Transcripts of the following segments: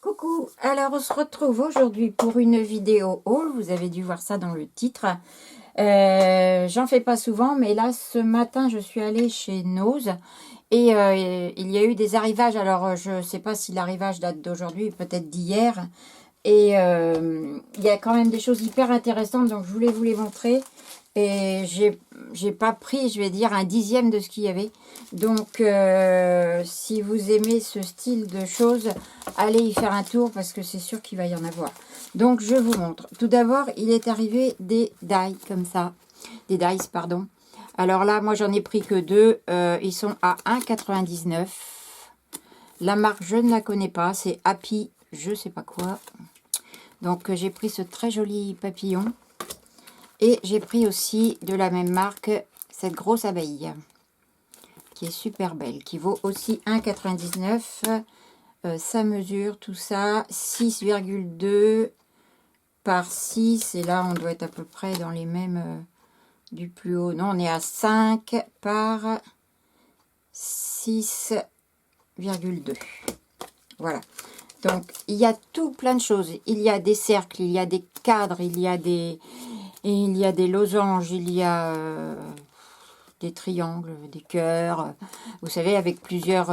Coucou, alors on se retrouve aujourd'hui pour une vidéo haul, vous avez dû voir ça dans le titre. J'en fais pas souvent, mais là ce matin je suis allée chez Nose et il y a eu des arrivages. Alors je sais pas si l'arrivage date d'aujourd'hui, peut-être d'hier. Et il y a quand même des choses hyper intéressantes, donc je voulais vous les montrer. Et j'ai pas pris, je vais dire, un dixième de ce qu'il y avait. Donc, si vous aimez ce style de choses, allez y faire un tour parce que c'est sûr qu'il va y en avoir. Donc, je vous montre. Tout d'abord, il est arrivé des dies comme ça. Des dies, pardon. Alors là, moi, j'en ai pris que deux. Ils sont à 1,99 €. La marque, je ne la connais pas. C'est Happy, je sais pas quoi. Donc, j'ai pris ce très joli papillon. Et j'ai pris aussi de la même marque cette grosse abeille qui est super belle, qui vaut aussi 1,99 €. Ça mesure tout ça 6,2 par 6. Et là, on doit être à peu près dans les mêmes du plus haut. Non, on est à 5 par 6,2. Voilà. Donc, il y a tout plein de choses. Il y a des cercles, il y a des cadres, il y a des losanges, il y a des triangles, des cœurs. Vous savez, avec plusieurs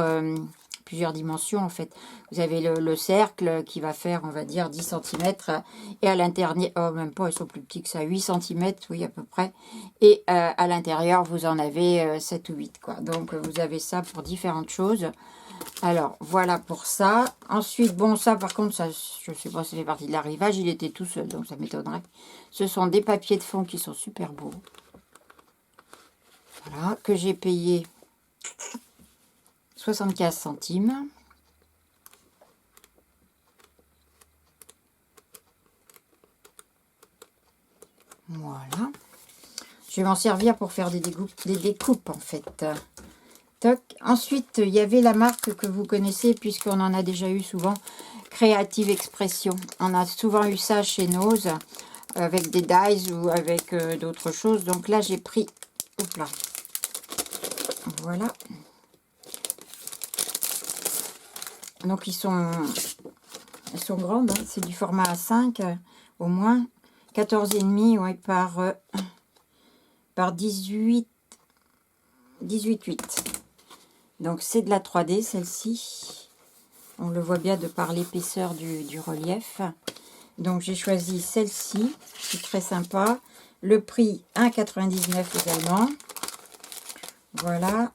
dimensions, en fait. Vous avez le cercle qui va faire, on va dire, 10 cm. Et à l'intérieur, oh, même pas, ils sont plus petits que ça, 8 cm, oui, à peu près. Et à l'intérieur, vous en avez 7 ou 8, quoi. Donc, vous avez ça pour différentes choses. Alors, voilà pour ça. Ensuite, bon, ça, par contre, ça, je sais pas si ça fait partie de l'arrivage. Il était tout seul, donc ça m'étonnerait. Ce sont des papiers de fond qui sont super beaux. Voilà, que j'ai payé 75 centimes. Voilà. Je vais m'en servir pour faire des découpes, en fait. Toc. Ensuite, il y avait la marque que vous connaissez, puisqu'on en a déjà eu souvent, Creative Expression. On a souvent eu ça chez Nose, avec des dies ou avec d'autres choses. Donc là, j'ai pris... Hop là. Voilà. Donc, ils sont grandes. Hein. C'est du format A5, au moins. 14,5, ouais, par 18,8. Donc, c'est de la 3D, celle-ci. On le voit bien de par l'épaisseur du relief. Donc, j'ai choisi celle-ci. C'est très sympa. Le prix, 1,99 € également. Voilà.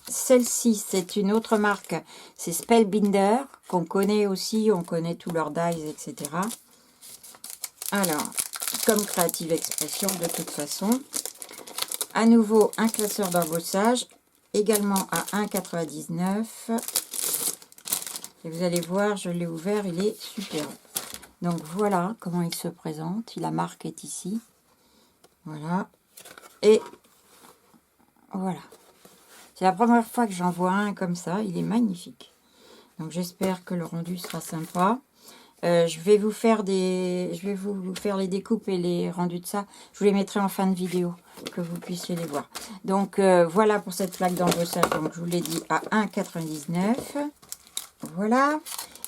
Celle-ci, c'est une autre marque. C'est Spellbinder, qu'on connaît aussi. On connaît tous leurs dies, etc. Alors, comme Creative Expression, de toute façon. À nouveau, un classeur d'embossage. Également à 1,99 €. Et vous allez voir, je l'ai ouvert, il est super. Donc voilà comment il se présente. La marque est ici. Voilà. Et voilà. C'est la première fois que j'en vois un comme ça. Il est magnifique. Donc j'espère que le rendu sera sympa. Je vais vous faire les découpes et les rendus de ça. Je vous les mettrai en fin de vidéo, que vous puissiez les voir. Donc voilà pour cette plaque d'embossage. Donc je vous l'ai dit à 1,99 €. Voilà.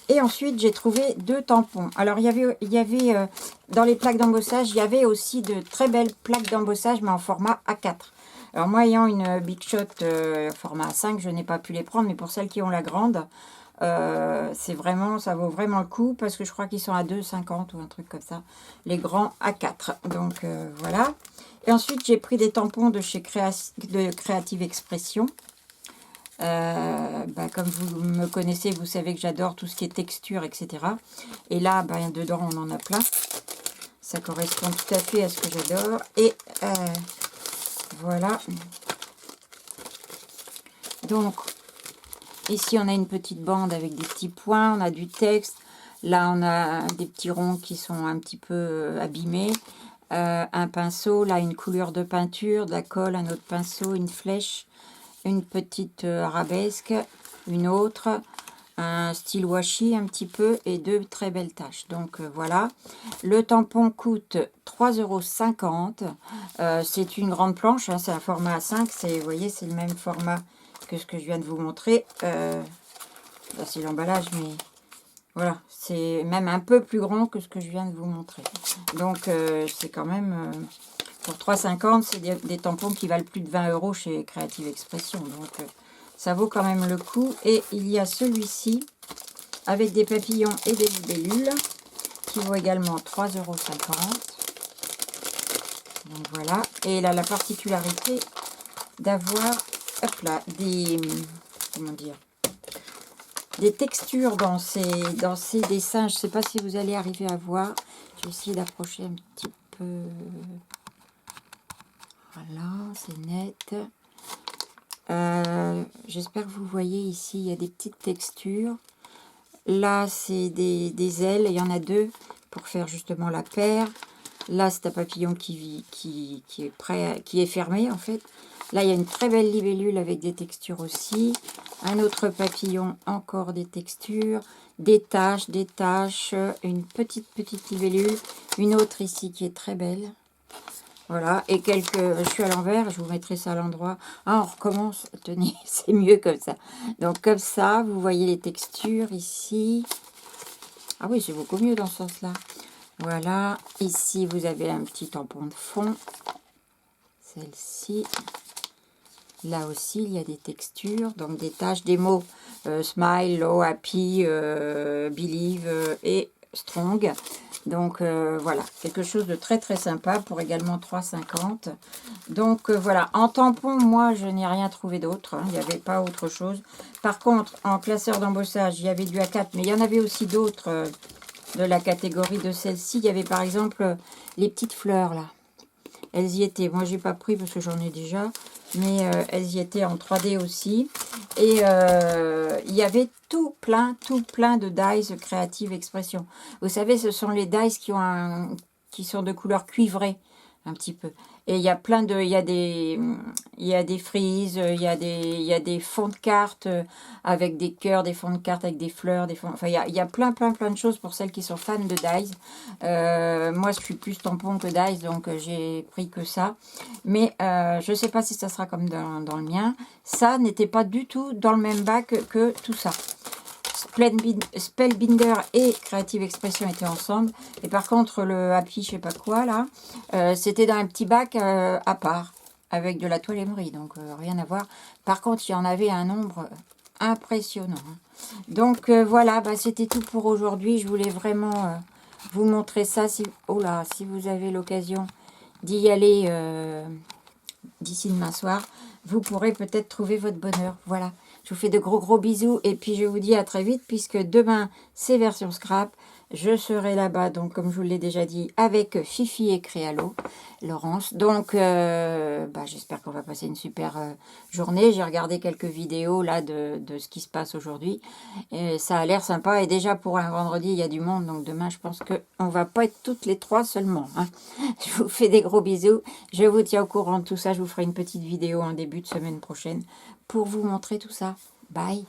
Et ensuite, j'ai trouvé deux tampons. Alors, il y avait dans les plaques d'embossage, il y avait aussi de très belles plaques d'embossage, mais en format A4. Alors, moi, ayant une Big Shot format A5, je n'ai pas pu les prendre, mais pour celles qui ont la grande, c'est vraiment, ça vaut vraiment le coup, parce que je crois qu'ils sont à 2,50 ou un truc comme ça. Les grands A4. Donc, voilà. Et ensuite, j'ai pris des tampons de chez Creative Expression. Comme vous me connaissez, vous savez que j'adore tout ce qui est texture, etc. Et là, dedans, on en a plein. Ça correspond tout à fait à ce que j'adore. Et voilà. Donc, ici, on a une petite bande avec des petits points. On a du texte. Là, on a des petits ronds qui sont un petit peu abîmés. Un pinceau. Là, une couleur de peinture, de la colle, un autre pinceau, une flèche. Une petite arabesque, une autre, un style washi un petit peu et deux très belles taches. Donc voilà, le tampon coûte 3,50 €. C'est une grande planche, hein, c'est un format A5, vous voyez, c'est le même format que ce que je viens de vous montrer. Là c'est l'emballage, mais Voilà, c'est même un peu plus grand que ce que je viens de vous montrer. Donc, c'est quand même... pour 3,50, c'est des tampons qui valent plus de 20 € chez Creative Expression. Donc, ça vaut quand même le coup. Et il y a celui-ci, avec des papillons et des libellules, qui vaut également 3,50 €. Donc, voilà. Et il a la particularité d'avoir, hop là, des... comment dire, des textures dans ces dessins. Je ne sais pas si vous allez arriver à voir. Je vais essayer d'approcher un petit peu. Voilà, c'est net. J'espère que vous voyez ici, il y a des petites textures. Là, c'est des ailes. Il y en a deux pour faire justement la paire. Là, c'est un papillon qui est prêt, qui est fermé en fait. Là, il y a une très belle libellule avec des textures aussi. Un autre papillon, encore des textures. Des taches, une petite libellule. Une autre ici qui est très belle. Voilà, et quelques... Je suis à l'envers, je vous mettrai ça à l'endroit. Ah, on recommence. Tenez, c'est mieux comme ça. Donc, comme ça, vous voyez les textures ici. Ah oui, c'est beaucoup mieux dans ce sens-là. Voilà, ici, vous avez un petit tampon de fond. Celle-ci. Là aussi, il y a des textures, donc des taches, des mots. Smile, low, happy, believe et strong. Donc voilà, quelque chose de très très sympa pour également 3,50 €. Donc voilà, en tampon, moi je n'ai rien trouvé d'autre, hein, il n'y avait pas autre chose. Par contre, en classeur d'embossage, il y avait du A4, mais il y en avait aussi d'autres de la catégorie de celle-ci. Il y avait par exemple les petites fleurs là. Elles y étaient. Moi, j'ai pas pris parce que j'en ai déjà. Mais elles y étaient en 3D aussi. Et il y avait tout plein de dies Creative Expression. Vous savez, ce sont les dies qui sont de couleur cuivrée. Un petit peu. Et il y a plein de... Il y a des frises, il y a des fonds de cartes avec des cœurs, des fonds de cartes avec des fleurs, des fonds... Enfin, il y a plein de choses pour celles qui sont fans de dies. Moi, je suis plus tampon que dies, donc j'ai pris que ça. Mais je ne sais pas si ça sera comme dans le mien. Ça n'était pas du tout dans le même bac que tout ça. Spellbinder et Creative Expression étaient ensemble. Et par contre, le Happy, je sais pas quoi, là, c'était dans un petit bac à part, avec de la toile émery, donc rien à voir. Par contre, il y en avait un nombre impressionnant. Donc voilà, bah, c'était tout pour aujourd'hui. Je voulais vraiment vous montrer ça. Si vous avez l'occasion d'y aller d'ici demain soir, vous pourrez peut-être trouver votre bonheur. Voilà. Je vous fais de gros bisous et puis je vous dis à très vite puisque demain c'est version scrap. Je serai là-bas, donc comme je vous l'ai déjà dit, avec Fifi et Créalo, Laurence. Donc j'espère qu'on va passer une super journée. J'ai regardé quelques vidéos là de ce qui se passe aujourd'hui. Ça a l'air sympa et déjà pour un vendredi il y a du monde. Donc demain je pense qu'on va pas être toutes les trois seulement. Hein. Je vous fais des gros bisous. Je vous tiens au courant de tout ça. Je vous ferai une petite vidéo en début de semaine prochaine pour vous montrer tout ça. Bye!